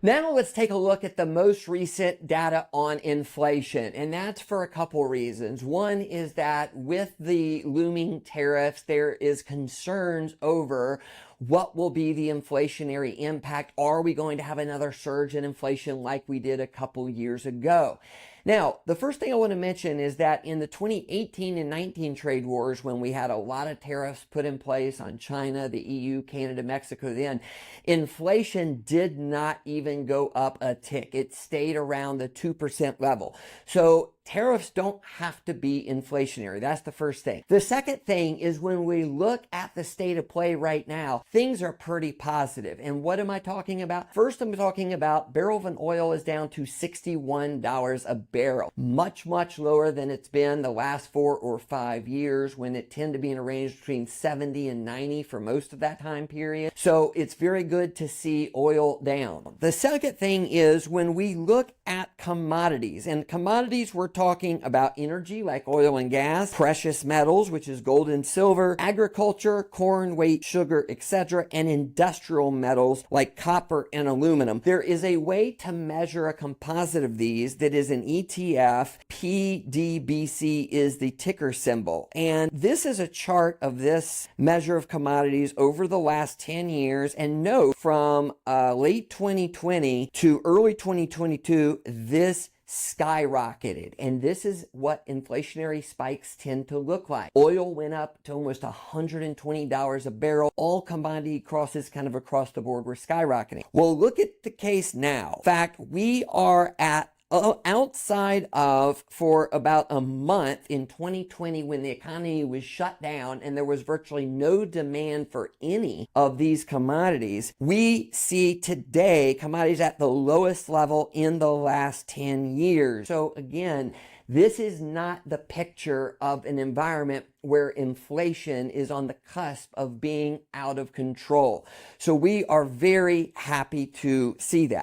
Now let's take a look at the most recent data on inflation, and that's for a couple reasons. One is that with the looming tariffs, there is concerns over what will be the inflationary impact. Are we going to have another surge in inflation like we did a couple years ago? Now, the first thing I want to mention is that in the 2018 and 19 trade wars, when we had a lot of tariffs put in place on China, the EU, Canada, Mexico, then inflation did not even go up a tick. It stayed around the 2% level. So tariffs don't have to be inflationary. That's the first thing. The second thing is when we look at the state of play right now, things are pretty positive. And what am I talking about? First, I'm talking about barrel of oil is down to $61 a barrel. Much, much lower than it's been the last 4 or 5 years, when it tended to be in a range between 70 and 90 for most of that time period. So it's very good to see oil down. The second thing is when we look at commodities, and commodities we're talking about energy like oil and gas, precious metals, which is gold and silver, agriculture, corn, wheat, sugar, etc., and industrial metals like copper and aluminum. There is a way to measure a composite of these that is an ETF. PDBC is the ticker symbol. And this is a chart of this measure of commodities over the last 10 years. And note, from late 2020 to early 2022, this skyrocketed. And this is what inflationary spikes tend to look like. Oil went up to almost $120 a barrel. All commodity crosses kind of across the board were skyrocketing. Well, look at the case now. In fact, we are at outside of, for about a month in 2020, when the economy was shut down and there was virtually no demand for any of these commodities, we see today commodities at the lowest level in the last 10 years. So again, this is not the picture of an environment where inflation is on the cusp of being out of control. So we are very happy to see that.